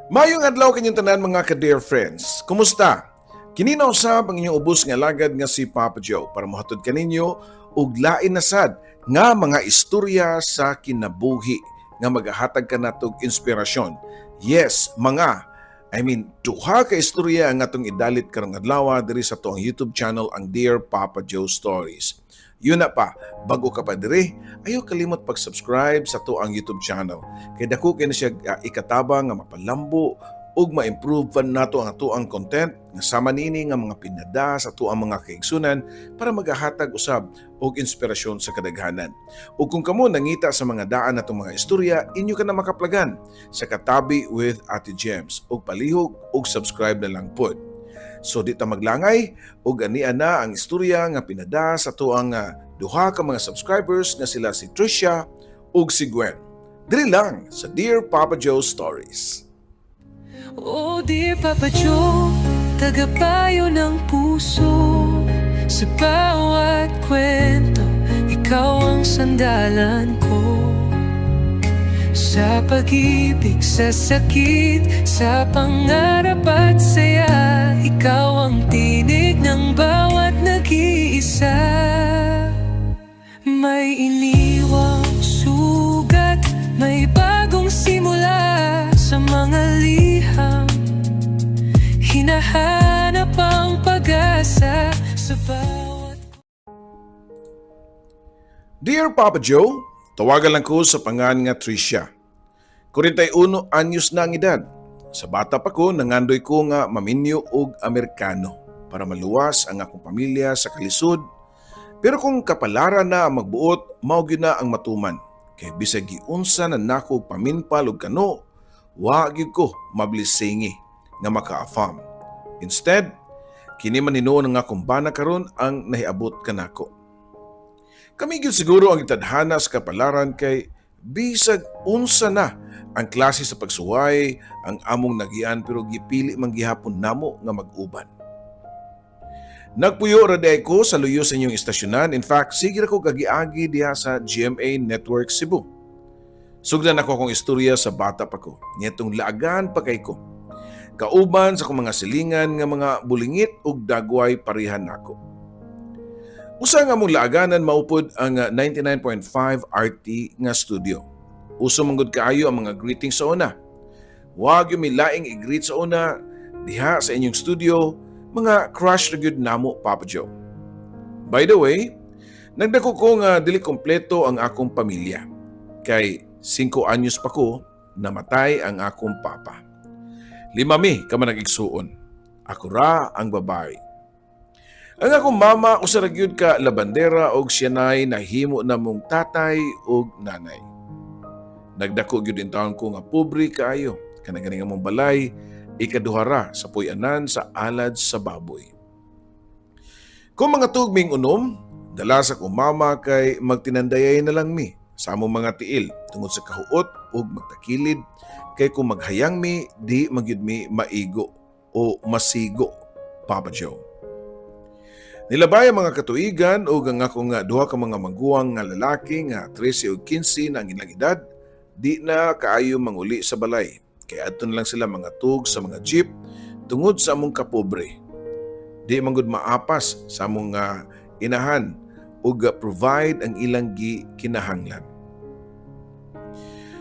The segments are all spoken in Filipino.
Mayong adlaw kanyang tanan mga ka-dear friends. Kumusta? Kinina usab ang inyong ubos nga lagad nga si Papa Joe para mahatod kaninyo og lain na sad nga mga istorya sa kinabuhi nga magahatag kanatog inspirasyon. Yes, duha ka istorya ang atong idalit karong adlaw diri sa tuang YouTube channel ang Dear Papa Joe Stories. Yun na pa, bago ka pa diri, ayaw kalimot pag-subscribe sa tuang YouTube channel. Kaya dako kay na siya ikatabang nga mapalambo ug ma-improve pa nato ang atuang content nga sama nini nga mga pinada sa atuang mga kaigsunan para magahatag usab og inspirasyon sa kadaghanan. Ug kung kamo nangita sa mga daan natong mga istorya, inyo ka na makaplagan sa Katabi with Ate Gems ug palihog ug subscribe na lang pod. So di ta maglangay ug ania na ang istorya nga pinada sa tuang duha ka mga subscribers nga sila si Tricia ug si Gwen. Diri lang sa Dear Papa Joe Stories. Oh dear Papa Joe, tagapayo ng puso. Sa bawat kwento, ikaw ang sandalan ko. Sa pag-ibig, sa sakit, sa pangarap at saya, ikaw ang tinig ng bawat nag-iisa. May iniwang sugat, may bagong simula sa mga liham. Hinahanap ang pag-asa sa bawat... Dear Papa Joe, tawagan lang ko sa pangan nga Tricia. 41 anyos na ang edad. Sa bata pa ko, nangandoy ko nga maminyo og Amerikano para maluwas ang akong pamilya sa kalisod. Pero kung kapalaran na ang magbuot, mao gyud na ang matuman. Kay bisag giunsa na nako paminpal og kano, wa gyud ko mablisingi nga maka-afam. Instead, kini man hinuon ang akong bana karon ang nahiabot kanako. Kami gyud siguro ang itadhana sa kapalaran kay bisag unsa na ang klase sa pagsuway ang among nagian pero gipili man gihapon namo nga mag-uban. Nagpuyo ra day ko sa luyo sa inyong istasyonan. In fact, sige ra ko kagiagi diha sa GMA Network Cebu. Sugdan ako akong istorya sa bata pa ko. Nitong laagan pa kay ko. Kauban sa akong mga silingan nga mga bulingit ug dagway parihan nako. Usa nga mong laaganan maupod ang 99.5 RT nga studio. Uso manggod kaayo ang mga greeting sa una. Wag yung milaing i-greet sa una diha sa inyong studio, mga crush na gyud namo Papa Joe. By the way, nagdako ko nga dili kompleto ang akong pamilya. Kay 5 anyos pa ko namatay ang akong papa. 5 ka man nag-igsuon. Ako ra ang babae. Ang akong mama usa ra gyud ka labandera og siya nay nahimo na mong tatay ug nanay. Nagdako gyud in taon ko nga pobre kaayo. Kanang gani nga mong balay ikaduha ra sa puy-anan sa alad sa baboy. Kung mga tugming unom, dala sa akong mama kay magtinandayay na lang mi sa among mga tiil tungod sa kahuot ug magtakilid kay kung maghayang mi di magyud mi maigo o masigo Papa Joe. Nilabay ang mga katuigan o ang akong duha ka mga maguwang nga lalaki nga 13 o 15 na ang ilang edad, di na kaayo manguli sa balay. Kaya adto na lang sila mga tug sa mga jeep tungod sa among kapobre. Di manggod maapas sa among inahan ug provide ang ilang kinahanglan.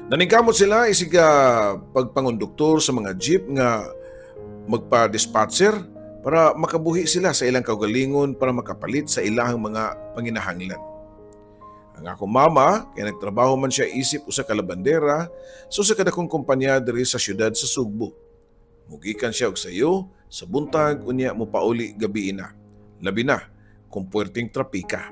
Naningkamot sila isig pagpangonduktor sa mga jeep nga magpa-dispatcher para makabuhi sila sa ilang kaugalingon para makapalit sa ilahang mga panginahanglan. Ang akong mama, kaya nagtrabaho man siya isip usa ka labandera so sa kadakong kumpanya diri sa syudad sa Sugbo. Mugikan siya og sayo sa buntag unya mo pauli gabi na. Labi na kung puwerteng trapika.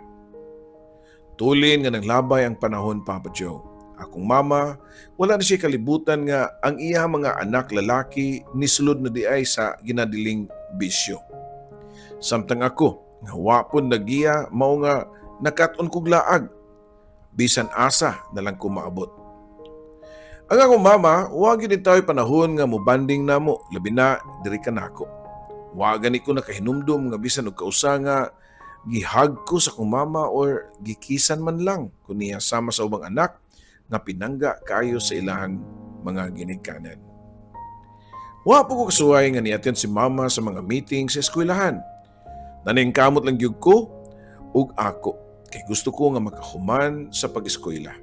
Tulin nga naglabay ang panahon Papa Joe. Akong mama, wala na siya kalibutan nga ang iya mga anak lalaki nisulod na diay sa ginadiling bisyo. Samtang ako, nga wapon nagiya, mao nga nakaton kog laag. Bisan asa na lang ko maabot. Ang akong mama, wag yun tayo panahon nga mubanding namo, labi na diri ka nako. Wag gani ko nakahinumdum nga bisan og kausa nga gihag ko sa akong mama or gikisan man lang kung niya sama sa ubang anak nga pinangga kayo sa ilahang mga ginikanan. Wa po ko kasuway nga ni-attend si mama sa mga meeting sa eskwelahan. Naningkamot lang gyud ko ug ako kay gusto ko nga makahuman sa pag-eskwela.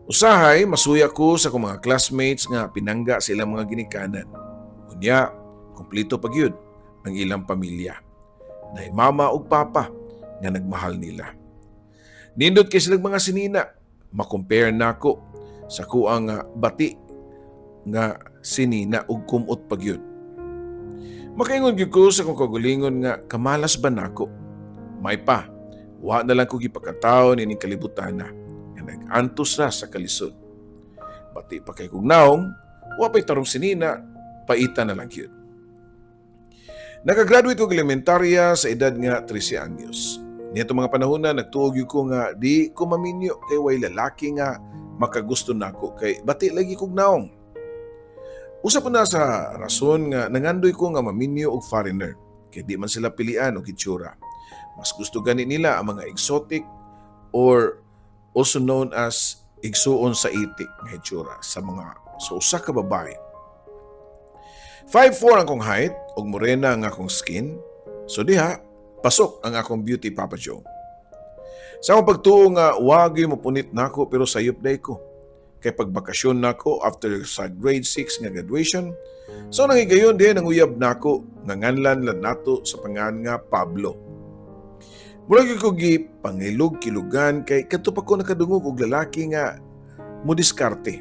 Usahay, masuya ko sa akong mga classmates nga pinangga sa ilang mga ginikanan. Unya, kumplito pa gyud ang ilang pamilya. Nay mama ug papa nga nagmahal nila. Nindot kay silang mga sinina, makompare nako sa kuang bati nga sinina ug kumot pa gyud. Makaingon gyud ko sa akong kagulingon nga kamalas ba nako? May pa, wa na lang ko gipakataon ining kalibutan na nga nag-antos na sa kalisod. Bati pa kay kong naong, wa pa'y tarong sinina, paita na lang yun. Nakagraduate ko elementarya sa edad nga 13 anyos. Niyato mga panahon na nagtuog ko nga di ko maminyo kay way lalaki nga makagusto nako kay bati lagi kog naong. Usap na sa rason nga nangandoy ko nga maminyo og foreigner kay di man sila pilian og itsura. Mas gusto gani nila ang mga exotic or also known as igsuon sa itik nga itsura sa usa ka babae. 5'4" ang akong height ug morena ang akong skin. So diha, pasok ang akong beauty Papa Joe. Sa akong pagtuo nga wagi mo punit nako pero sayop day ko. Kay pagbakasyon nako after sa grade 6 nga graduation, so nangigayon din ang uyab nako nga nganlan lang nato sa pangan nga Pablo. Murag ko gi pangilog-kilugan kay kadto pa ko nakadungog og lalaki nga mo diskarte.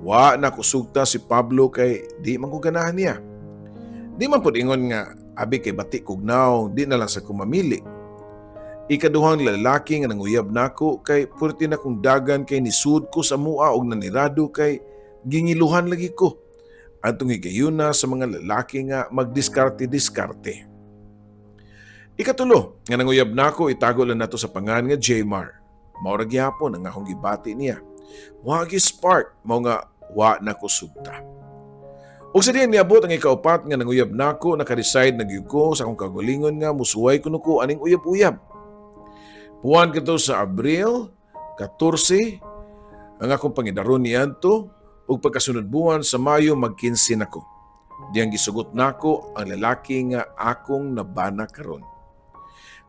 Wa na ko sugta si Pablo kay di man ko ganahan niya. Di man pud ingon nga abi kay bati kog naw, di na lang sa kumamili. Ikaduhang lalaki nga nanguyab nako kay purti na kong dagan kay nisud ko sa mua og nanirado kay gingiluhan lagi ko. Atong higayon na sa mga lalaki nga magdiskarte-diskarte. Ikatulo, nga nanguyab nako itago lang nato sa pangan nga Jmar. Maura gyapon ang akong gibati niya. Wagi spark, mao nga wa nako sugta. Og sa diyan niabot ang ikaupat nga nanguyab nako naka-decide na gyud ko sa akong kagulingon nga musuway kuno ko aning uyab-uyab. Puwan kadto sa Abril 14 ang akong pangidaron niadto ug pagkasunod buwan sa Mayo mag-15 nako. Diyang gisugot nako ang lalaki nga akong nabana karon.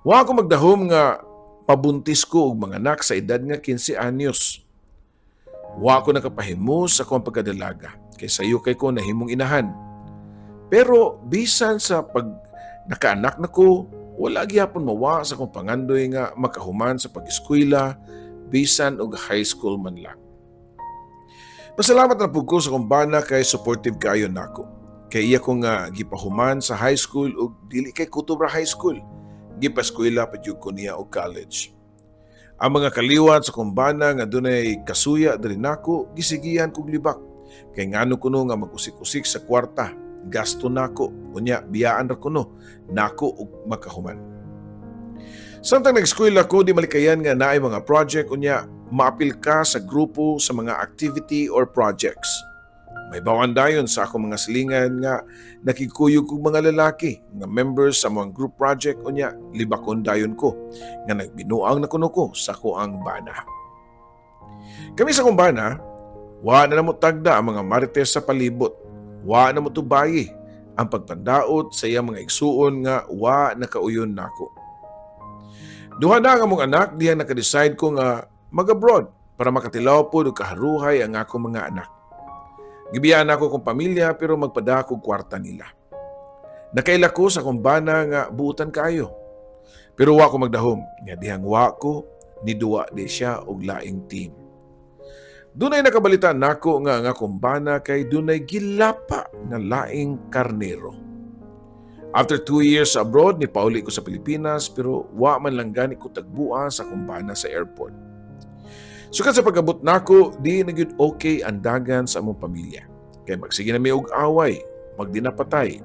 Wa ako magdahom nga pabuntis ko og mga anak sa edad nga 15 anyos. Wa ako nakapahimo sa akong pagkadalaga kay sayo kay ko nahimong inahan. Pero bisan sa pag nakaanak nako, wala gyapon mawa sa akong pangandoy nga makahuman sa pag-eskwela bisan og high school man lang. Pasalamat na pud ko sa akong bana kay supportive kaayo nako. Kay iya ko nga gipahuman sa high school ug dili kay Kutubra High School. Gipaskwela pa jud ko niya og college. Ang mga kaliwat sa kumbana nga dunay kasuya diri nako gisigihan kog libak kay ngano kuno nga mag-usik-usik sa kwarta gasto nako unya biyaan ra kuno nako og makahuman. Samtang nag-eskwela ko di malikayan nga naay mga project unya maapil ka sa grupo sa mga activity or projects. May bawan dayon sa akong mga silingan nga nakikuyog kong mga lalaki nga members sa mga group project o niya libakon dayon ko nga nagbinuang na kuno ko sa kuang bana. Kami sa kong bana, wa na namo tagda ang mga marites sa palibot, wa na mo tubayi ang pagpandaot sa iyang mga igsuon nga wa nakauyon nako. Duha na nga mong anak diha naka-decide ko nga mag-abroad para makatilaw po og kaharuhay ang akong mga anak. Gibiyaan ako kong pamilya pero magpadako kwarta nila. Nakaila ko sa kumbana nga buutan kayo. Pero wa ko magdahom, nga dihang wa ko ni duwa di siya og laing team. Dunay nakabalita nako nga kumbana kay dunay gilapa nga laing karnero. After 2 years abroad, ni pauli ko sa Pilipinas pero wa man lang gani ko tagbuan sa kumbana sa airport. Sukat sa pag-abot nako, di na gyud okay ang dagan sa among pamilya. Kay magsige na may og away, magdinapatay.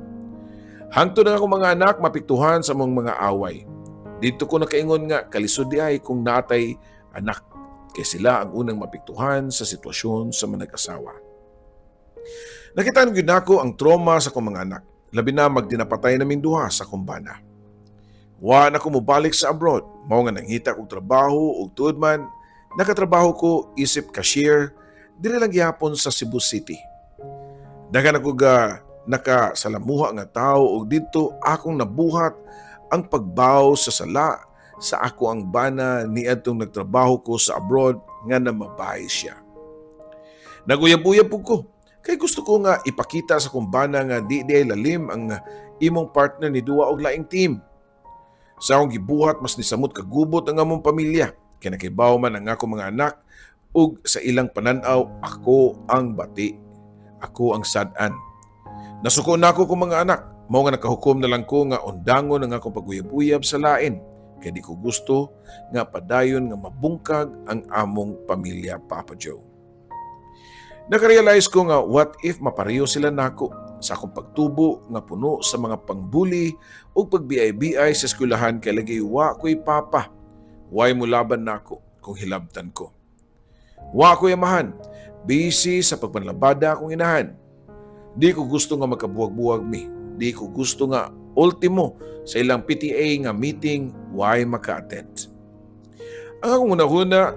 Hangtod na akong mga anak mapiktuhan sa among mga away. Dito ko nakaingon nga kalisod di ay kung natay anak kay sila ang unang mapiktuhan sa sitwasyon sa mga nag-asawa. Nakita gyud nako ang trauma sa akong mga anak, labi na magdinapatay naming duha sa kumbana. Wa na ko mobalik sa abroad, mao nga nanghita og trabaho ug tuod man nakatrabaho ko isip cashier dire lang gyapon sa Cebu City. Daghan ako ga nakasalamuha nga tao ug didto akong nabuhat ang pagbaw sa sala sa ako ang bana niadtong nagtrabaho ko sa abroad nga namabay siya. Naguyab-uyab pug ko kay gusto ko nga ipakita sa kong bana nga di ay lalim ang imong partner ni duwa og laing team. Sa akong gibuhat mas nisamot kagubot ang among pamilya kay nakibaw man ang akong mga anak ug sa ilang pananaw ako ang bati. Ako ang sad-an. Nasuko na ako kong mga anak. Mao nga nakahukom na lang ko nga undangon ang akong paguyab-uyab sa lain. Kaya di ko gusto nga padayon nga mabungkag ang among pamilya, Papa Joe. Nakarealize ko nga what if mapareho sila nako sa akong pagtubo nga puno sa mga pangbuli o pagbiay-biay sa eskwelahan kay lagi wa ko'y papa. Way mo laban nako kung hilabtan ko. Wa ko'y amahan. Busy sa pagpanlabada akong inahan. Di ko gusto nga makabuwag-buwag mi. Di ko gusto nga ultimo sa ilang PTA nga meeting why maka-attend. Ang akong una-una,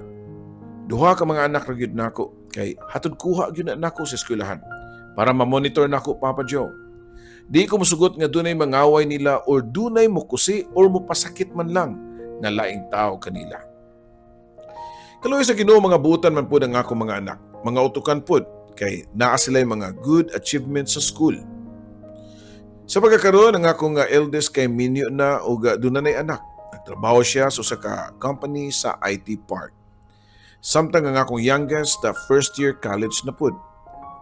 duha ka mga anak ra gyud nako kay hatod kuha gyud na nako sa eskwelahan para ma-monitor nako, Papa Joe. Di ko musugot nga dunay mangaway nila or dunay mukusi or mupasakit man lang nga laing tao kanila. Kaluoy sa Ginoo mga butan man pud ang akong mga anak. Mga utukan pod kay naa sila mga good achievements sa school. Sa pagkakaroon ang akong eldest kay minyo na o dunay anak. Nagtrabaho siya sa usa ka company sa IT Park. Samtang ang akong youngest first year college na pod.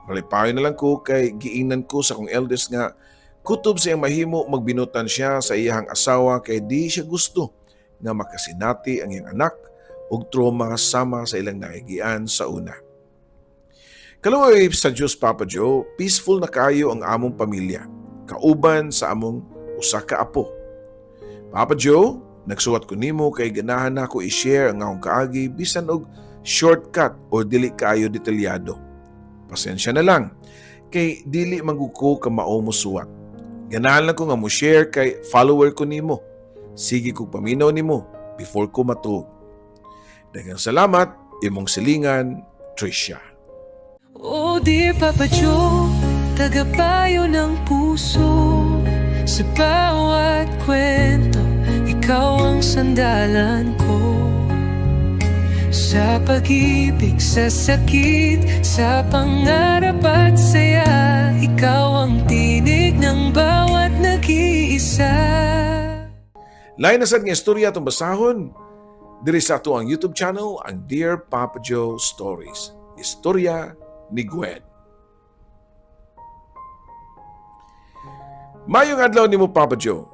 Malipayon na lang ko kay giingnan ko sa akong eldest nga kutob siyang mahimo magbinutan siya sa iyang asawa kay di siya gusto nga makasinati ang iyang anak og trauma sama sa ilang naigian sa una. Kaluoy sa Diyos, Papa Joe, peaceful na kayo ang among pamilya, kauban sa among usa ka apo. Papa Joe, nagsuwat ko nimo kay ganahan nako i-share ang akong kaagi bisan og shortcut o dili kayo detalyado. Pasensya na lang, kay dili manguko ka mao mo suwat. Ganahan lang ko nga mo share kay follower ko nimo. Sige kog paminaw nimo before ko matuog. Daghang salamat, imong silingan, Tricia. Oh dear Papa Joe, tagapayo ng puso. Sa bawat kwento, ikaw ang sandalan ko. Sa pag-ibig, sa sakit, sa pangarap at saya, ikaw ang tinig ng bawat nag-iisa. Lain na sad nga istorya itong basahon. Diri sa ato ang YouTube channel, ang Dear Papa Joe Stories. Istorya ni Gwen. Mayong adlaw nimo, Papa Joe.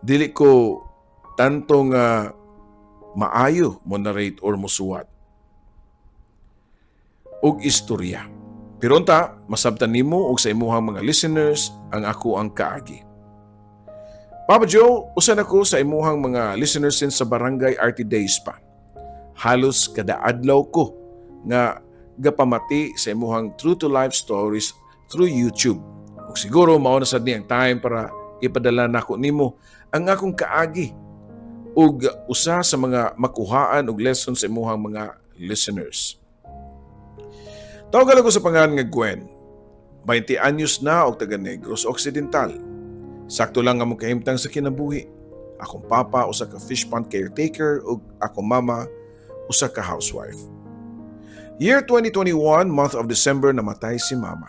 Dili ko tantong maayo mo narrate or musuwat og istorya. Pero unta, masabtan nimo og sa imuhang mga listeners ang ako ang kaagi. Papa Joe, usan ako sa imuhang mga listeners sa Barangay RT Days pa. Halos kada adlaw ko nga gapamati sa imuhang true to life stories through YouTube. Ug siguro mao na sad ni ang time para ipadala nako nimo ang akong kaagi ug usa sa mga makuhaan og lessons sa imuhang mga listeners. Tawagan ako sa pangalan nga Gwen. 20 anyos na og taga Negros Occidental. Sakto lang among kahimtang sa kinabuhi. Akong papa usa ka fish pond caretaker ug akong mama usa ka housewife. Year 2021, month of December, namatay si mama.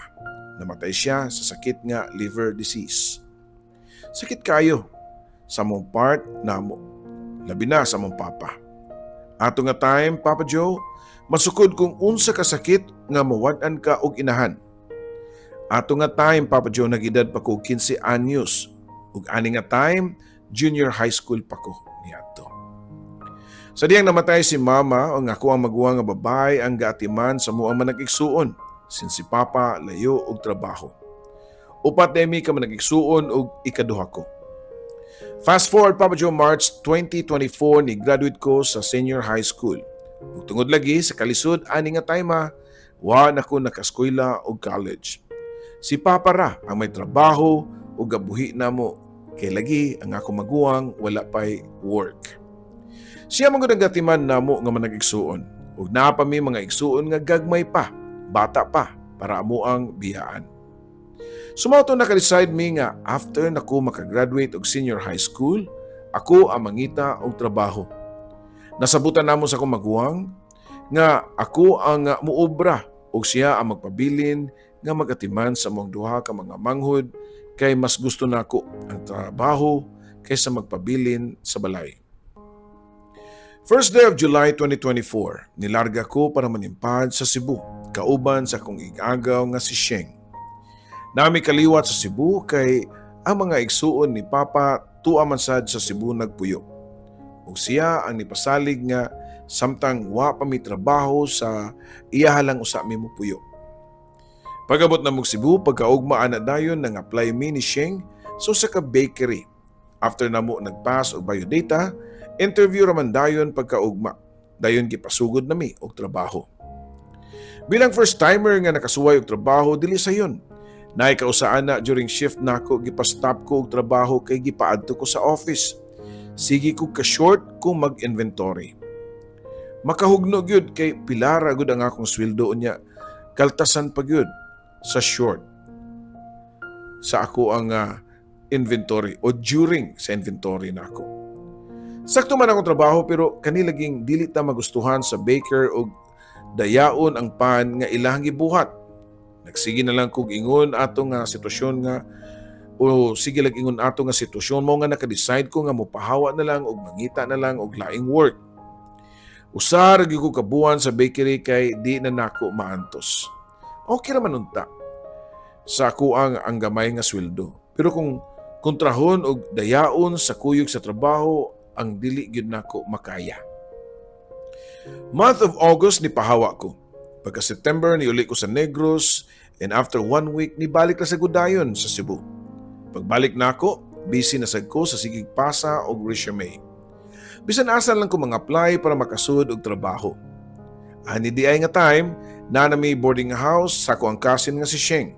Namatay siya sa sakit nga liver disease. Sakit kayo sa mong part na mo. Labi na sa mong papa. Ato nga time, Papa Joe, masukod kung unsa ka sakit nga mawad-an ka og inahan. Ato nga time, Papa Joe, nagidad pa ko 15 anyos. Ug ani nga time, junior high school pa ko niadto. Sa diyang namatay si mama, ang ako ang maguwa nga babay ang gaatiman sa muang manag-igsuon, since si papa layo og trabaho. Upat na mi ka manag-igsuon og ikaduha ko. Fast forward, Papa Joe, March 2024, ni graduate ko sa senior high school. Ug tungod lagi sa kalisod ani nga time, wa na ko nakaskwela og college. Si papa ra ang may trabaho ug gabuhi namo kay lagi ang ako maguwang wala pay work. Siya mga nagatiman namo nga manag-igsuon ug naa pa mi mga igsuon nga gagmay pa, bata pa para amo ang biyaan. Sumauto naka-decide mi nga after nako makagraduate og senior high school, ako ang mangita og trabaho. Nasabutan namo sa akong maguwang nga ako ang muobra og siya ang magpabilin nga magatiman sa mong duha ka mga manghod kay mas gusto nako ang trabaho kaysa magpabilin sa balay. First day of July 2024, nilarga ko para manimpad sa Cebu, kauban sa akong igagaw nga si Sheng. Nami kaliwat sa Cebu kay ang mga igsuon ni Papa tuwa man sad sa Cebu nagpuyo. Ug siya ang nipasalig nga samtang wa pa mi trabaho sa iyahalang usa mi mo puyo. Pag-abot na mong Cebu, pagkaugma ana dayon nang apply mi ni Sheng sa ka bakery. After na mo nagpass og biodata, interview raman dayon pagkaugma. Dayon gipasugod nami og trabaho. Bilang first timer nga nakasuway og trabaho dili sayon. Naay kausaan na during shift nako gipastop ko og trabaho kay gipaadto ko sa office. Sige ko ka short kung mag-inventory. Makahugno gyud kay pilara gud ang akong sweldo unya. Kaltasan pa gyud sa short sa ako ang inventory o during sa inventory nako. Sakto man akong trabaho pero kanilaging dili ta magustuhan sa baker og dayaon ang pan nga ilang gibuhat. Nagsige na lang kog ingon ato nga sitwasyon nga o sige lang ingon ato nga sitwasyon mo nga naka-decide ko nga mopahawa na lang og mangita na lang og laing work. Usar gyud ko kabuan sa bakery kay di na nako maantos. Okay raman unta sa ako ang gamay nga sweldo. Pero kung kontrahon og dayaon sa kuyog sa trabaho, ang dili gyud nako makaya. Month of August ni pahawa ko. Pagka September ni uli ko sa Negros and after 1 week ni balik na sa Gudayon sa Cebu. Pagbalik nako, busy na sad ko sa sigig pasa og resume. Bisan asan lang ko mga-apply para makasud og trabaho. Ani di ay nga time, na nami boarding house sa ko ang kasin nga si Sheng.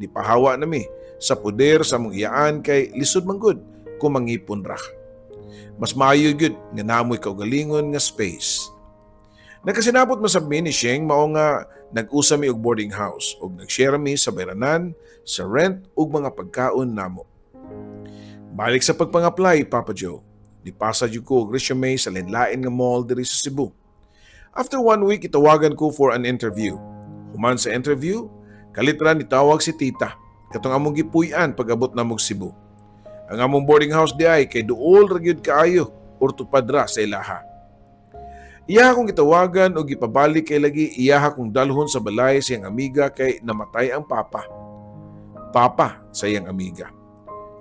Ni pahawa nami sa puder sa mong iyaan kay lisod man gud kung mangipon ra. Mas maayo gyud nga namoy kaugalingon nga space. Nakasinabot masab mi ni Sheng mao nga nag-usa mi og boarding house ug nag-share mi sa bayranan, sa rent ug mga pagkaon namo. Balik sa pagpang-apply, Papa Joe. Nipasa jud ko og resume sa lain-lain nga mall diri sa Cebu. After 1 week, itawagan ko for an interview. Human sa interview, kalitra nitawag si tita. Katong among gipuy-an pag-abot na mong Cebu. Ang among boarding house di ay kay duol ra gyud kaayo ortupadra sa ilaha. Iyaha kong gitawagan o gipabalik kay lagi iyaha kong dalhon sa balay sa iyang amiga kay namatay ang papa. Papa sa iyang amiga.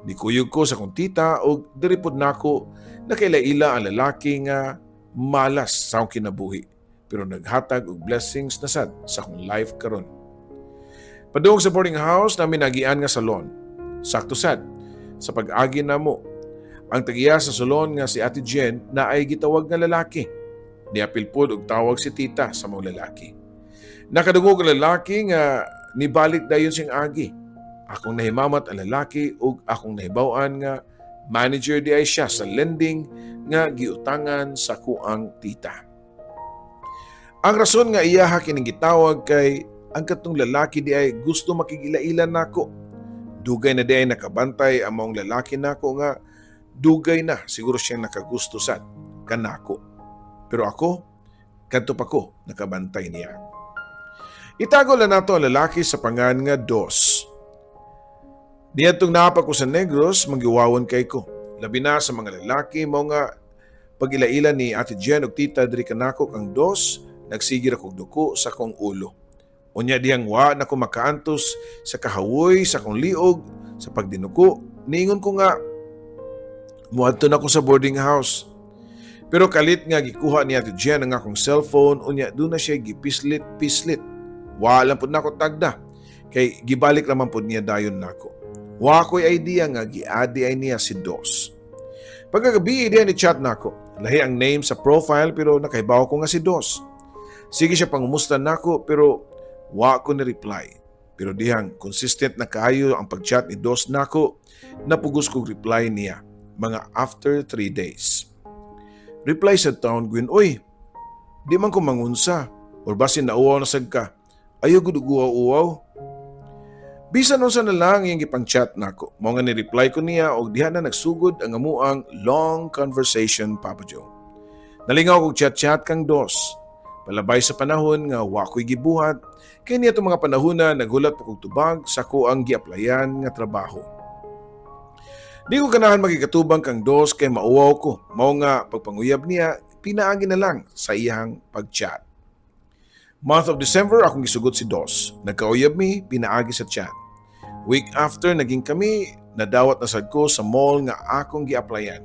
Nikuyog ko sa kong tita o diripod nako na kaila-ila ang lalaki nga malas sa akong kinabuhi pero naghatag og blessings na sad sa akong life karon. Padung sa boarding house namin nagian nga salon. Sakto sad sa pag-agi namo. Ang tagiya sa salon nga si Ate Jen na ay gitawag nga lalaki. Niapil pod og tawag si tita sa mga lalaki. Nakadungog ang lalaki nga nibalik dayon sing agi. Akong nahimamat ang lalaki ug akong nahibaw-an nga manager di ay siya sa lending nga giutangan sa kuang tita. Ang rason nga iyaha kining gitawag kay ang katong lalaki di ay gusto makigila-ila nako. Dugay na di ay nakabantay ang maong lalaki nako nga dugay na siguro siyang nakagusto sad kanako. Pero ako, kadto pa ko nakabantay niya. Itago lang nato ang lalaki sa pangan nga Dos. Niyadtong naapa ko sa Negros, manggiwawon kay ko. Labi na sa mga lalaki, mao nga pag-ilaila ni Ate Jen og tita diri kanako kang Dos, nagsigir akong duko sa kong ulo. Unya diyang wa na ko makaantos sa kahawoy, sa kong liog, sa pagdinuko. Niingon ko nga, muadto na ko sa boarding house. Pero kalit nga gikuha ni Ate Jen ang akong cellphone, unya doon na siya gipislit-pislit. Wa lang po na ko tagda, kay gibalik naman po niya dayon nako. Wa ko'y idea nga giadi ay niya si Dos. Pagkagabi idea ni chat nako, lahi ang name sa profile pero nakahibaw ko nga si Dos. Sige siya pangumusta nako pero wa ko ni reply. Pero dihang consistent na kaayo ang pag-chat ni Dos nako, napugos kong reply niya mga after 3 days. Reply sa taon Gwyn, "Oy, di man ko mangunsa or basin na uwaw na sad ka. Ayaw gud uwaw-uwaw." Bisan unsa na lang iyang gipang-chat nako. Mao nga ni-reply ko niya og diha na nagsugod ang amuang long conversation, Papa Joe. Nalingaw kog chat-chat kang dos. Palabay sa panahon nga wa ko'y gibuhat, kay niya mga panahona naghulat pa kog tubag sa ko ang giaplayan nga trabaho. Di ko ganahan magikatubang kang dos kay mauwaw ko. Mao nga pagpanguyab niya, pinaagi na lang sa iyang pag-chat. Month of December, akong gisugot si Dos. Nagkauyab mi, pinaagi sa chat. Week after, naging kami, nadawat na sad ko sa mall nga akong gi-applyan.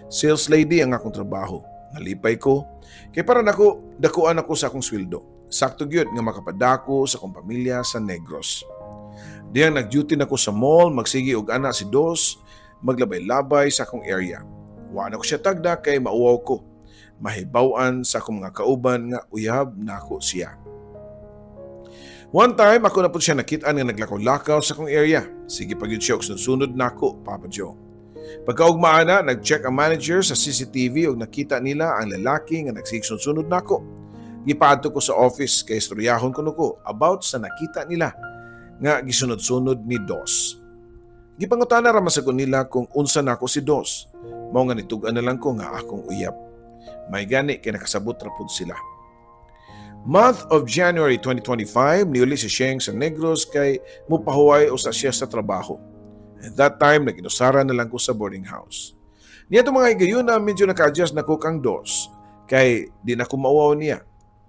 Sales lady ang akong trabaho. Nalipay ko. Kay para nako, dakuan ako sa akong sweldo. Sakto gyud nga makapadako sa akong pamilya sa Negros. Diyang nag-duty nako sa mall, magsigi og ana si Dos, maglabay-labay sa akong area. Wa na ko siya tagda kay mauwaw ko. Mahibawan sa akong mga kauban nga uyab nako siya. One time, ako na po siya nakitaan nga naglakaw-lakaw sa akong area. Sige pa yun siya og sunod nako, Papa Joe. Pagkaugmaan na, nag-check ang manager sa CCTV og nakita nila ang lalaki nga nagsigsunod nako. Gipaadto ko sa office kay istoryahon ko nuko about sa nakita nila nga gisunod-sunod ni Dos. Gipangutana ra masagon nila kung unsa nako si Dos. Mao nga nitugan na lang ko nga akong uyab. May gani kay nakasabot ra pud sila. Month of January 2025, niuli si Sheng sa Negros kay mupahuway usa siya sa trabaho. At that time, nag-inusara na lang ko sa boarding house. Niya itong mga higayon na medyo naka-adjust na ko kang Dos kay di na ko mauwaw niya.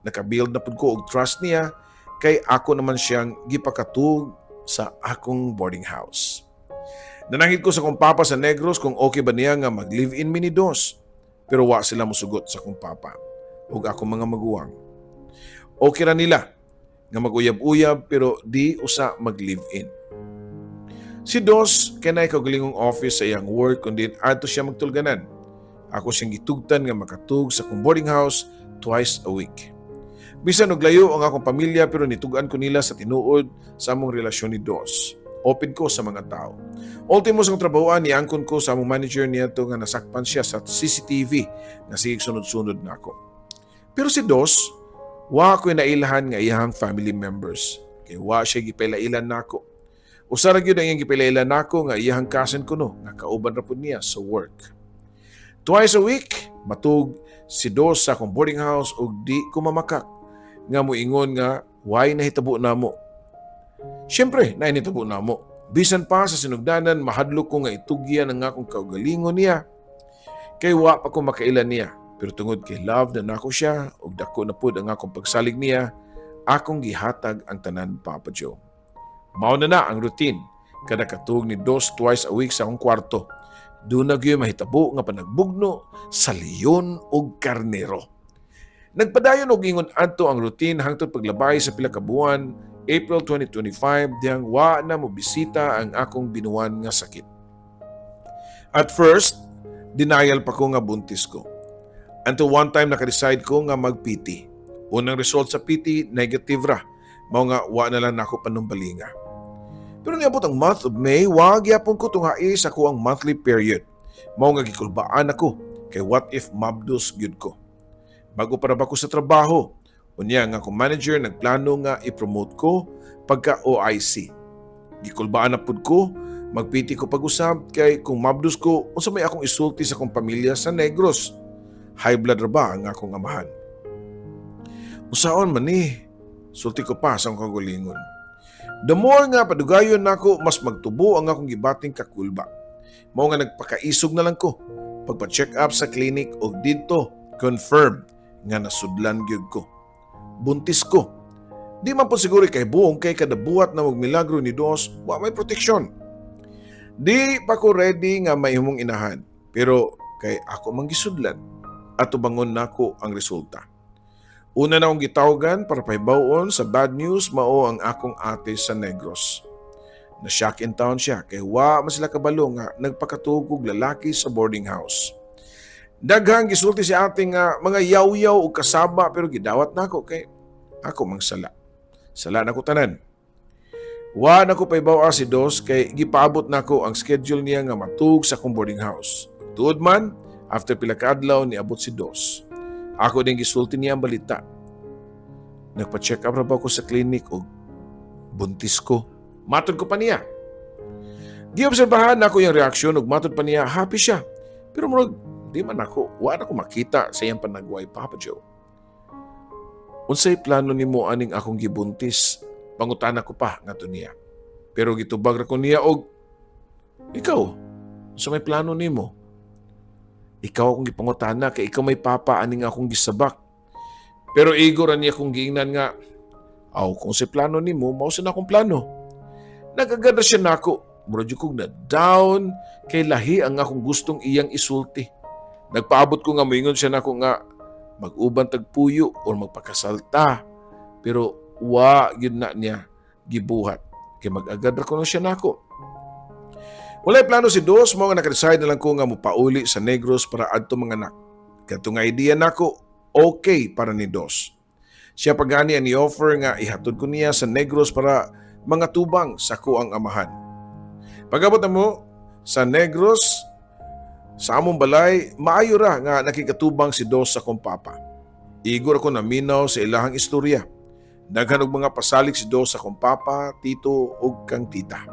Naka-build na pud ko og trust niya kay ako naman siyang gipakatug sa akong boarding house. Nanangit ko sa kong papa sa Negros kung okay ba niya nga mag-live-in mi ni Dos. Pero wa sila musugot sa kong papa ug akong mga maguwang. Okay ra nila nga mag-uyab-uyab pero di usa mag-live-in. Si Dos kanay kaugalingong office sa iyang work kundi adto siya magtulganan. Ako siyang gitugtan nga makatug sa kong boarding house twice a week. Bisan og layo ang akong pamilya pero nitugan ko nila sa tinuod sa among relasyon ni Dos. Open ko sa mga tao. Ultimo sang trabahoan, niangkon ko sa among manager niya to nga nasakpan siya sa CCTV na sige sunod-sunod na ako. Pero si Dos, wa ko'y nailahan nga iyang family members. Kay wa siya gipailailan nako. Usa ra gyud ang iyang gipailailan nako nga iyang cousin ko no, nga kauban ra pud niya sa work. Twice a week, matug si Dos sa akong boarding house ug di ko mamakak nga moingon nga why nahitabo namo. Siyempre, nainitabo na mo. Bisan pa sa sinugdanan, mahadlok ko nga itugyan ang akong kaugalingon niya. Kay wa pa ko makailan niya. Pero tungod kay love na nako siya, ug dako na pud ang akong pagsalig niya, akong gihatag ang tanan, Papa Joe. Mao na ang routine. Kada katug ni Dos twice a week sa akong kwarto. Doon na gyud mahitabo nga panagbugno sa leon ug karnero. Nagpadayon og ingon adto ang routine hangtod paglabay sa pila ka buwan, April 2025, diyang wa na mo bisita ang akong binuwan nga sakit. At first, denial pa ko nga buntis ko. Until one time nakadecide ko nga mag-PT. Unang result sa PT, negative ra. Mao nga wa na lang nako panumbalinga. Pero niabot ang month of May, wa gyapon ko tunghae sa ko ang monthly period. Mao nga gikulbaan ako kay what if mabdos gyud ko. Bago para ba ko sa trabaho, unya nga akong manager nagplano nga i-promote ko pagka OIC. Gikulbaan na pud ko, magpiti ko pag-usab kay kung mabdos ko, unsa may akong isulti sa akong pamilya sa Negros. High blood ra ba ang akong amahan? Usaon man sulti ko pa sa akong kagulingon. The more nga padugayon nako, mas magtubo ang akong gibating kakulba. Mao nga nagpakaisog na lang ko. Pagpa-check up sa clinic og didto, confirm nga nasudlan gyud ko. Buntis ko. Di man po siguro kay buong kay kada buhat na magmilagro ni Dos, wa may proteksyon. Di pa ko ready nga mahimong inahan, pero kay ako manggisudlan at tubangon nako ang resulta. Una na akong gitawgan para pahibawon sa bad news mao ang akong ate sa Negros. Na-shock in town siya kay wa man sila kabalo nga nagpakatug og lalaki sa boarding house. Daghang gisulti si ate nga mga yaw-yaw o kasaba pero gidawat nako kay ako mang sala. Sala nako tanan. Wa nako paibaw si Dos kay gipaabot nako ang schedule niya nga matug sa akong boarding house. Tuod man, after pila ka adlaw niabot si Dos. Ako din gisulti niya ang balita. Nagpa-check up ra ba ko sa clinic og buntis ko, Matod ko pa niya. Giobserbahan nako yung reaksyon ug matod pa niya happy siya. Pero murag di man ako, wala ko makita sa iyang panagway, Papa Joe. Unsay plano nimo aning akong gibuntis? Pangutana ko pa ngadto niya. Pero gitubag ra ko niya og ikaw, so may plano nimo? Ikaw akong gipangutana kay ikaw may papa aning akong gisabak. Pero igo ra niya kung giingnan nga, aw kung si plano nimo, mao sa akong plano. Nagagada siya nako, murag kog na down kay lahi ang akong gustong iyang isulti. Nagpaabot ko nga moingon siya nako nga mag-uban tagpuyo o magpakasalta. Pero wa gyud na niya gibuhat kay mag-agad ra ko siya nako. Walay plano si Dos, mo nga naka-decide na lang ko nga mupauli sa Negros para adto manganak. Kadto nga idea nako, okay para ni Dos. Siya pagani ani offer nga ihatod ko niya sa Negros para mga tubang sa kuang amahan. Pagabot na mo sa Negros, sa among balay, maayo ra nga nakikatubang si Dos sa kong papa. Igor ako naminaw sa ilahang istorya. Daghan og mga pasalig si Dos sa kong papa, tito ug kang tita.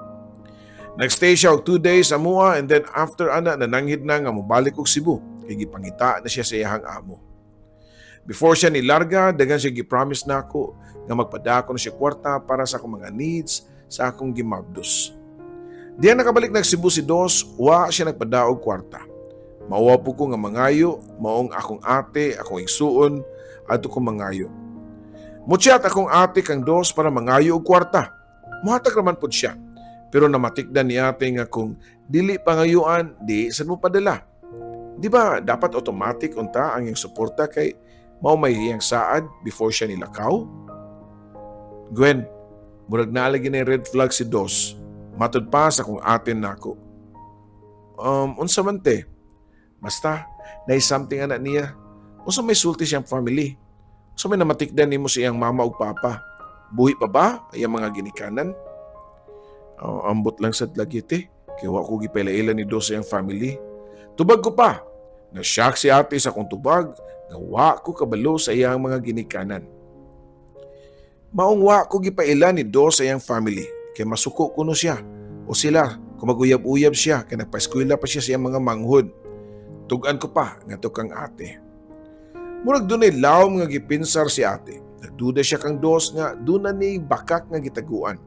Nagstay siya og 2 days sa mua and then after ana nananghid na nga mobalik og Cebu kay gipangita na siya sa iyang amo. Before siya nilarga, daghan siya gipromise nako nga magpadako na siya kwarta para sa akong mga needs sa akong gimabdos. Diyan nakabalik nag Cebu si Dos, wa siya nagpadaog kwarta. Mauwa po ko nga mangayo, maong akong ate, akong igsuon, ato kong mangayo. Muchat akong ate kang Dos para mangayo og kwarta. Muhatag raman po siya. Pero namatikdan ni ate nga kung dili pangayuan, di saan mo padala. Di ba dapat automatic unta ang iyang suporta kay mao may iyang saad before siya nilakaw? Gwen, murag naalagi na yung red flag si Dos. Matod pa sa kung atin nako. Unsa man te? Basta, something anak niya. Unsa may sulti siyang family? Unsa may namatikdan nimo sa iyang mama ug papa? Buhi pa ba ay mga ginikanan? Ambot lang sa lagiti. Kaya wa ko gipailailan ni Dos sa iyang family. Tubag ko pa. Na-shock si ate sa kong tubag. Nga wa ko kabalo sa iyang mga ginikanan. Maong wa ko gipailan ni Dos sa iyang family. Kaya masuko ko no siya. O sila, kung mag-uyab-uyab siya, kaya nagpa-eskwela pa siya sa iyang mga manghod. Tugan ko pa nga to kang ate. Murag dunay lawom nga gipinsar si ate. Nagduda siya kang Dos nga duna ni bakak nga gitaguan.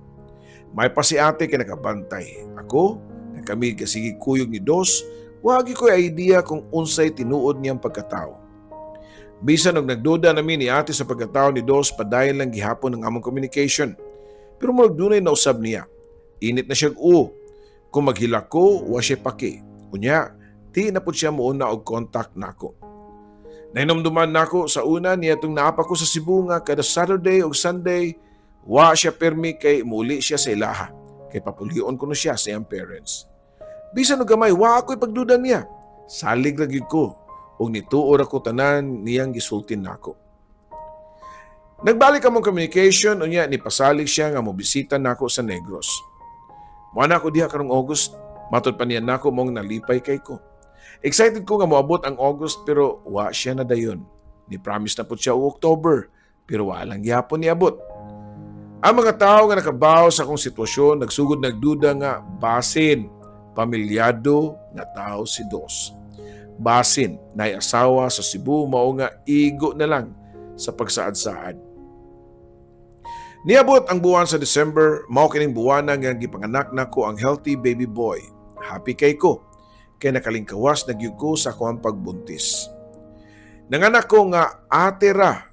May pa si ate kay nakabantay. Ako, na kami kasigi kuyog ni Dos, wagi ko idea kung unsay tinuod niyang pagkatao. Bisan og nagduda namin ni ate sa pagkatao ni Dos, padayon lang gihapon ang among communication. Pero murag dunay nausab niya. Init na siya kung maghila ko, wa siya paki. Unya, di na po siya muuna og contact nako. Nahinumduman nako sa una niya itong naapa ko sa Cebu nga kada Saturday o Sunday, wa siya permi kay muli siya sa ilaha. Kay papulion ko na siya sa iyang parents. Bisan og gamay, wa ako ipagduda niya. Salig lagi ko. Ug nituor ako tanan niyang gisultin nako. Nagbalik among communication unya ni pasalig siya nga mobisita nako sa Negros. Moana ko diha karong August, matod pa niya nako mong nalipay kay ko. Excited ko nga moabot ang August pero wa siya na dayon. Ni promise na pud siya o October pero wa lang gyapon niabot. Ang mga tao nga nakabaw sa akong sitwasyon nagsugod nagduda nga basin pamilyado nga tao si Dos. Basin na asawa sa Cebu mao nga igo na lang sa pagsaad-saad. Niabot ang buwan sa December, mao kining buwan nga gipanganak nako ang healthy baby boy. Happy kay ko kay nakalingkawas nagyud ko sa akong pagbuntis. Nanganak ko nga ate ra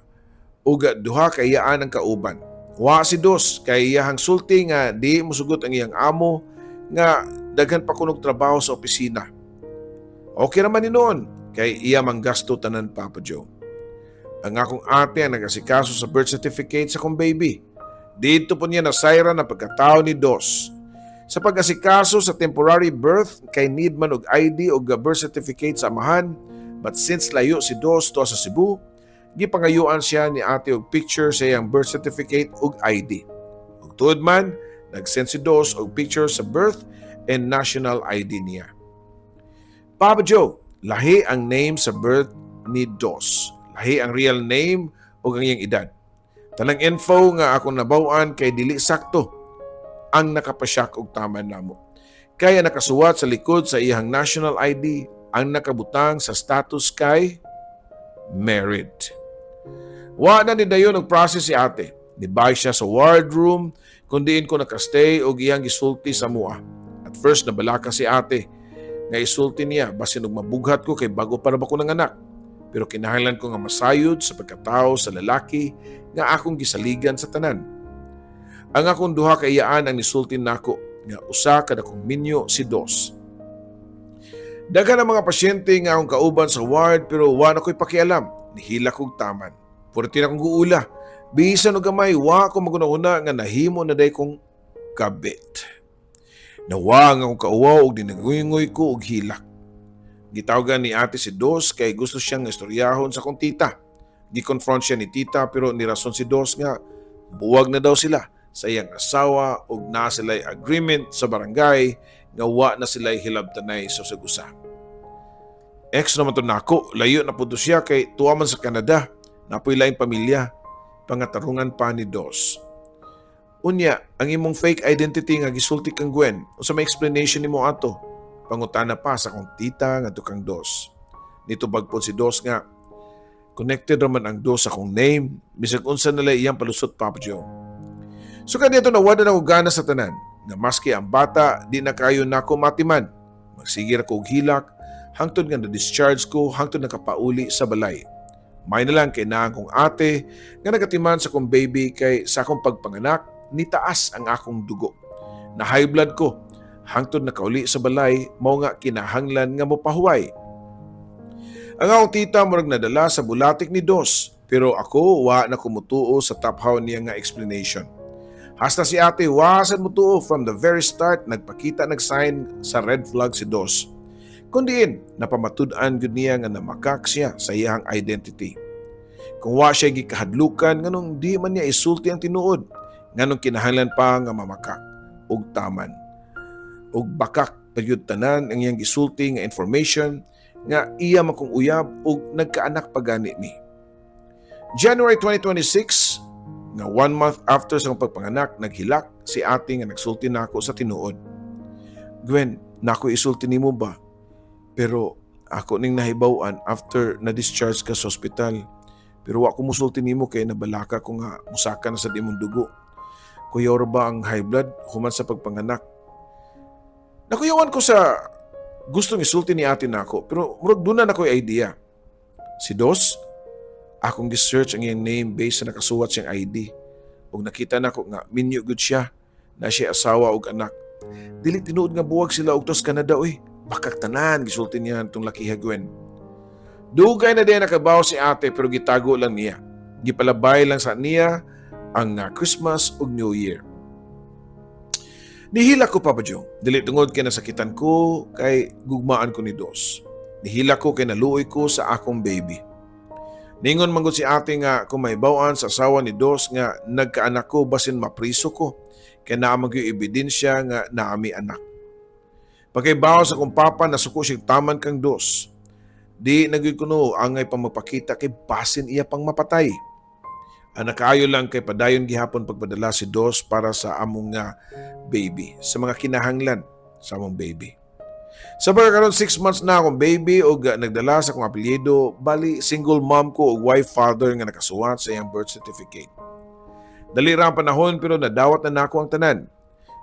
ug duha ka iyaan ang kauban. Wa si Dos kay iyahang sulti nga di mosugot ang iyang amo nga daghan pa kunog trabaho sa opisina. Okay naman ni noon kay iya manggasto tanan Papa Joe. Ang akong ate ang nag-asikaso sa birth certificate sa kong baby. Dito po niya nasayra na pagkatao ni Dos. Sa pag-asikaso sa temporary birth, kay need man og ID o birth certificate sa amahan, but since layo si Dos to sa Cebu, gipangayuan siya ni ate og picture sa iyang birth certificate ug ID. Ug tuod man, nag-send si Dos og picture sa birth and national ID niya. Papa Joe, lahi ang name sa birth ni Dos. Lahi ang real name ug ang iyang edad. Tanang info nga akong nabaw-an kay dili sakto. ang nakapasyak og taman namo. Kaya nakasuwat sa likod sa iyang national ID ang nakabutang sa status kay married. Wa na ni dayon og process si ate. Nibay siya sa ward room kung diin ko nakastay og iyang gisulti sa mua. At first nabalaka si ate nga isulti niya basin og mabughat ko kay bago para ba ko ng anak. Pero kinahanglan ko nga masayod sa pagkatao sa lalaki nga akong gisaligan sa tanan. Ang akong duha ka iyaan ang nisulti nako nga usa kada kong minyo si Dos. Daghan ang mga pasyente nga akong kauban sa ward pero wa na ko'y pakialam. Nihila kog taman. Purti na kong guula. Bisan o gamay, wa ko magunahuna nga nahimo na day kong kabit. Nawa nga akong kauwaw og dinangungoy ko og hilak. Gitawagan ni ate si Dos kay gusto siyang istoryahon sa kong tita. Gi-confront siya ni tita pero nirason si Dos nga buwag na daw sila sa iyang asawa ug na sila'y agreement sa barangay nga wa na sila'y hilabtanay sa sagusa. Ex naman to nako, layo na po siya kay tuwa man sa Canada, napoy laing pamilya, pangatarungan pa ni Dos. Unya, ang imong fake identity nga gisulti kang Gwen, o sa may explanation nimo ato, pangutana pa sa kong tita nga tukang Dos. Nito bagpon si Dos nga, connected raman ang Dos sa kong name, bisag unsa nila iyang palusot Papa Joe. So kanito nawada na gana sa tanan, na maski ang bata, di na kayo nako matiman. Magsigir ko og hilak, hangtod nga na-discharge ko, hangtod nakapauli sa balay. May na lang kay na akong ate, nga nagatiman sa kong baby kay sa akong pagpanganak, nitaas ang akong dugo. Na high blood ko, hangtod nakauli sa balay, mao nga kinahanglan nga mopahuway. Ang akong tita murag nadala sa bulatik ni Dos, pero ako wa na kumutuo sa taphaw niya nga explanation. Hasta si ate wasan mo tuo from the very start nagpakita nag-sign sa red flag si Dos. Kundiin, napamatud-an gud niya nga namakak siya sa iyang identity. Kung wa siya gikahadlukan nganong di man niya isulti ang tinuod, nganong kinahanglan pa nga mamakak og taman. Og bakak pagyud tanan ang iyang gisulti nga information nga iya man kong uyab og nagkaanak pa gani ni. January 2026, nga 1 month after sa pagpanganak, naghilak si ate nga nagsulti nako sa tinuod. Gwen, nako isulti nimo ba? Pero ako ning nahibaw-an after na-discharge ka sa ospital. Pero wa ko musulti nimo kay nabalaka ko nga musaka na sa imong dugo. Kuyaw ba ang high blood human sa pagpanganak? Nakuyawan ko sa gustong isulti ni ate nako, pero murag duna na ko'y idea. Si Dos, akong gi-search ang iyang name based sa nakasuwat siyang ID. Ug nakita nako nga minyo gud siya na siya asawa ug anak. Dili tinuod nga buwag sila og tos Canada oy. Bakak tanan gisulti niya tong lakiha Gwen. Dugay na din nakabaw si ate pero gitago lang niya. Gipalabay lang sa niya ang Christmas ug New Year. Nihila ko Papa Joe. Dili tungod kay nasakitan ko kay gugmaan ko ni Dos. Nihila ko kay naluoy ko sa akong baby. Ningon manggod si ate nga kung may bawaan sa asawa ni Dos nga nagkaanak ko basin mapriso ko kay naamang yung ebidensya nga naami anak. Pagkaibaw sa kong papa nasuko siyang taman kang Dos. Di nagikuno angay pang magpakita kay basin iya pang mapatay. Ang nakaayo lang kay padayon gihapon pagpadala si Dos para sa among nga baby, sa mga kinahanglan sa among baby. Sa pagkakaroon 6 months na akong baby o nagdala sa akong apelyido, bali single mom ko o wife father nga nakasuwat sa iyang birth certificate. Dali ra ang panahon pero nadawat na nako ang tanan.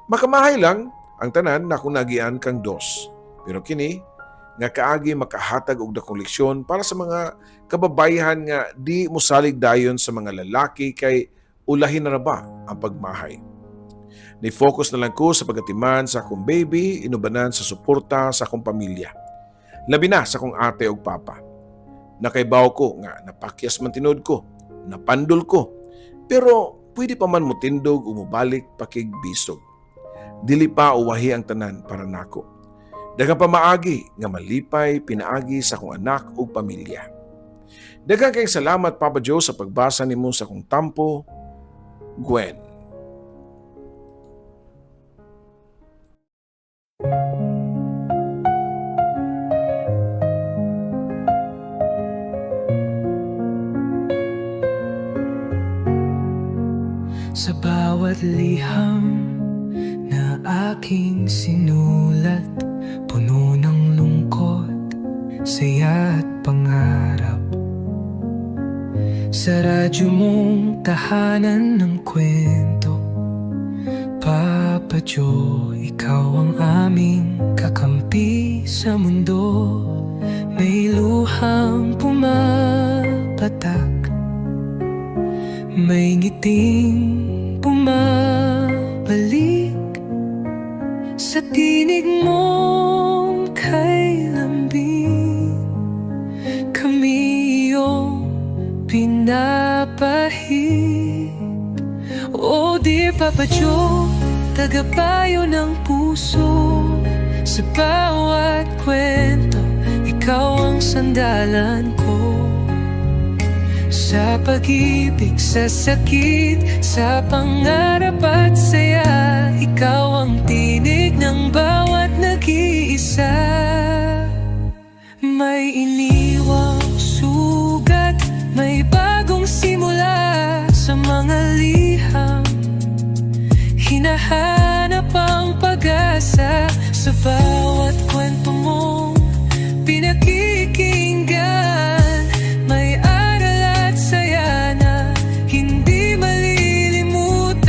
Makamahay lang ang tanan na akong nagian kang Dos. Pero kini, nga kaagi makahatag og dakong leksyon para sa mga kababayan nga di mosalig dayon sa mga lalaki kay ulahin na ba ang pagmahay. Ni-focus na lang ko sa pagatiman sa akong baby, inubanan sa suporta sa akong pamilya. Labi na sa akong ate ug papa. Nakaibaw ko nga napakyas man tinuod ko, napandol ko, pero pwede pa man mutindog o mubalik pakigbisog. Dili pa uwahi ang tanan para nako. Daghang pa maagi nga malipay pinaagi sa akong anak ug pamilya. Daghang kayong salamat Papa Joe sa pagbasa nimo sa akong tampo, Gwen. Sa bawat liham aking sinulat, puno ng lungkot, saya at pangarap. Sa radyo mong tahanan ng kwento, Papa Joe, ikaw ang aming kakampi sa mundo. May luhang pumapatak, may ngiting bumabalik sa tinig mong kay lambing. Kami iyong pinapahid. Oh dear Papa Joe, tagapayo ng puso. Sa bawat kwento, ikaw ang sandalan ko. Sa pag-ibig, sa sakit, sa pangarap at saya, ikaw ang tinig ng bawat nag-iisa. May iniwang sugat, may bagong simula sa mga liham. Hinahanap ang pag-asa sa bawat kwento mong pinakikinggan. May aral at saya na hindi malilimutan.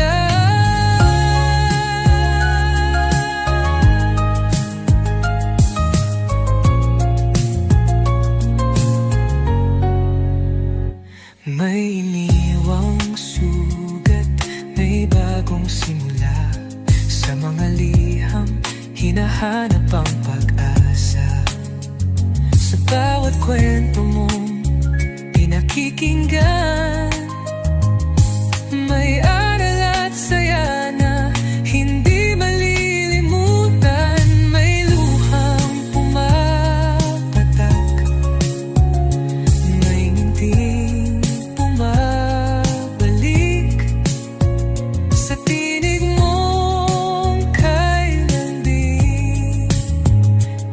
May iniwang sugat, may bagong simula sa mga liham. Hinahanap ang pag-asa sa bawat kwento mong pinakikinggan. May aral at saya na hindi malilimutan. May luhang pumapatak, may nginting bumabalik sa tinig mong kay lambing.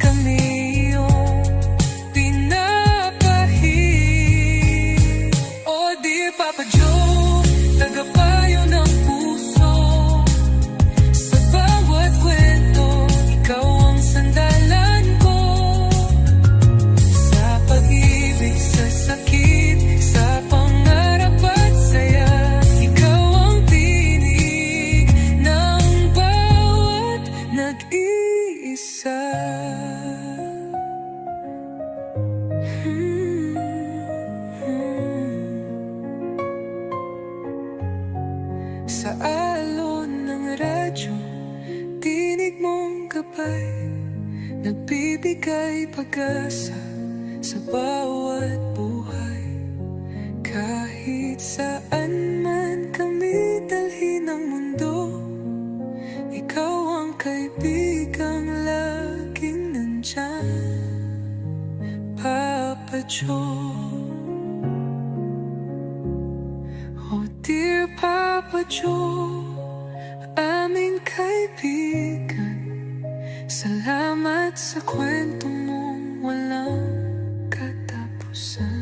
Kami iyong pinapahid. Oh dear Papa Joe, tagapayo ng puso. Sa bawat kwento, ikaw ang sandalan ko. Sa pag-ibig, sa sakit, sa pangarap at saya, ikaw ang tinig ng bawat nag-iisa. Sa alon ng radyo, tinig mong gabay, nagbibigay pag-asa sa bawat buhay. Kahit saan man kami dalhin ng mundo, ikaw ang kaibigang laging nandyan, Papa Joe. Oh dear Papa Joe, aming kaibigan, salamat sa kwento mong walang katapusan.